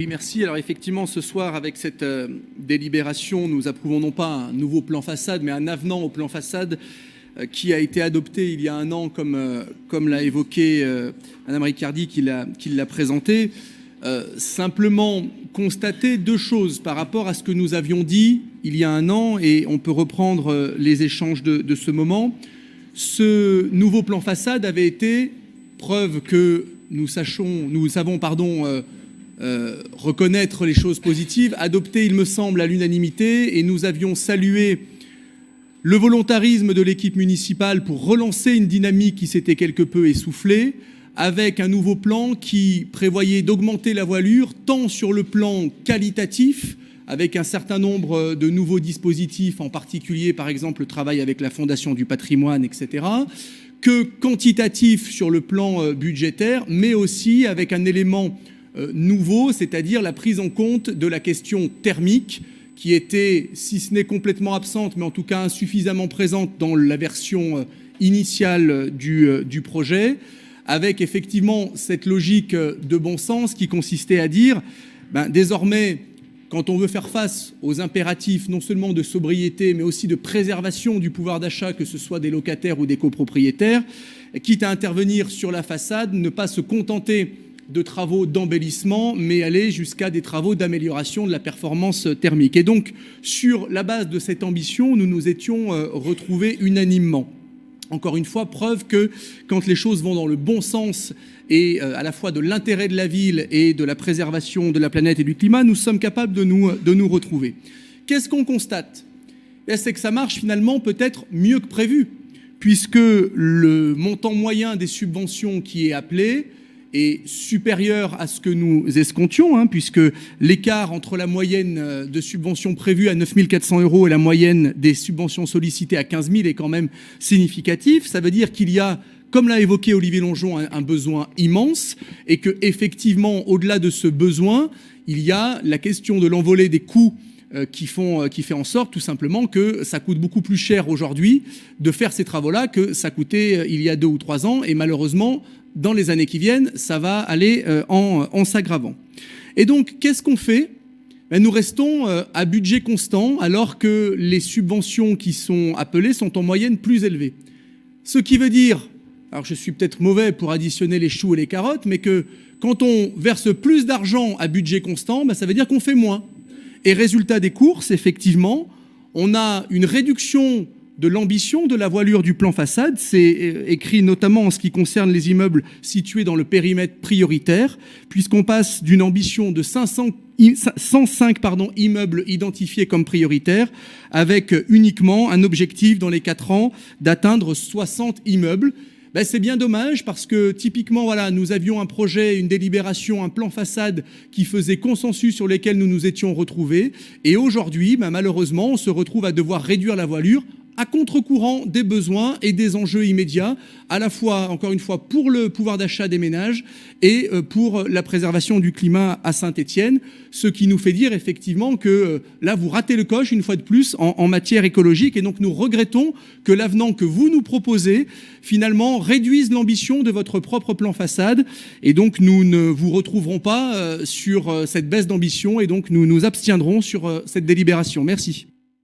Oui, merci. Alors effectivement, ce soir, avec cette délibération, nous approuvons non pas un nouveau plan façade, mais un avenant au plan façade qui a été adopté il y a un an, comme l'a évoqué Madame Riccardi, qui l'a présenté. Simplement constater deux choses par rapport à ce que nous avions dit il y a un an, et on peut reprendre les échanges de ce moment. Ce nouveau plan façade avait été preuve que nous savons reconnaître les choses positives, adopté, il me semble, à l'unanimité, et nous avions salué le volontarisme de l'équipe municipale pour relancer une dynamique qui s'était quelque peu essoufflée, avec un nouveau plan qui prévoyait d'augmenter la voilure, tant sur le plan qualitatif, avec un certain nombre de nouveaux dispositifs, en particulier, par exemple, le travail avec la Fondation du patrimoine, etc., que quantitatif sur le plan budgétaire, mais aussi avec un élément nouveau, c'est-à-dire la prise en compte de la question thermique, qui était, si ce n'est complètement absente, mais en tout cas insuffisamment présente dans la version initiale du projet, avec effectivement cette logique de bon sens qui consistait à dire, désormais, quand on veut faire face aux impératifs non seulement de sobriété, mais aussi de préservation du pouvoir d'achat, que ce soit des locataires ou des copropriétaires, quitte à intervenir sur la façade, ne pas se contenter de travaux d'embellissement, mais aller jusqu'à des travaux d'amélioration de la performance thermique. Et donc, sur la base de cette ambition, nous nous étions retrouvés unanimement. Encore une fois, preuve que quand les choses vont dans le bon sens et à la fois de l'intérêt de la ville et de la préservation de la planète et du climat, nous sommes capables de nous retrouver. Qu'est-ce qu'on constate ? C'est que ça marche finalement peut-être mieux que prévu, puisque le montant moyen des subventions qui est appelé est supérieur à ce que nous escomptions, puisque l'écart entre la moyenne de subventions prévues à 9 400 € et la moyenne des subventions sollicitées à 15 000 est quand même significatif. Ça veut dire qu'il y a, comme l'a évoqué Olivier Longeon, un besoin immense, et que effectivement, au-delà de ce besoin, il y a la question de l'envolée des coûts qui fait en sorte tout simplement que ça coûte beaucoup plus cher aujourd'hui de faire ces travaux-là que ça coûtait il y a 2 ou 3 ans, et malheureusement, dans les années qui viennent, ça va aller en s'aggravant. Et donc, qu'est-ce qu'on fait ? Nous restons à budget constant, alors que les subventions qui sont appelées sont en moyenne plus élevées. Ce qui veut dire, alors je suis peut-être mauvais pour additionner les choux et les carottes, mais que quand on verse plus d'argent à budget constant, ça veut dire qu'on fait moins. Et résultat des courses, effectivement, on a une réduction de l'ambition de la voilure du plan façade. C'est écrit notamment en ce qui concerne les immeubles situés dans le périmètre prioritaire, puisqu'on passe d'une ambition de 105 immeubles identifiés comme prioritaires, avec uniquement un objectif dans les 4 ans d'atteindre 60 immeubles. C'est bien dommage, parce que typiquement, voilà, nous avions un projet, une délibération, un plan façade qui faisait consensus, sur lesquels nous nous étions retrouvés. Et aujourd'hui, malheureusement, on se retrouve à devoir réduire la voilure à contre-courant des besoins et des enjeux immédiats, à la fois, encore une fois, pour le pouvoir d'achat des ménages et pour la préservation du climat à Saint-Étienne, ce qui nous fait dire effectivement que là, vous ratez le coche une fois de plus en matière écologique, et donc nous regrettons que l'avenant que vous nous proposez, finalement, réduise l'ambition de votre propre plan façade, et donc nous ne vous retrouverons pas sur cette baisse d'ambition, et donc nous nous abstiendrons sur cette délibération. Merci.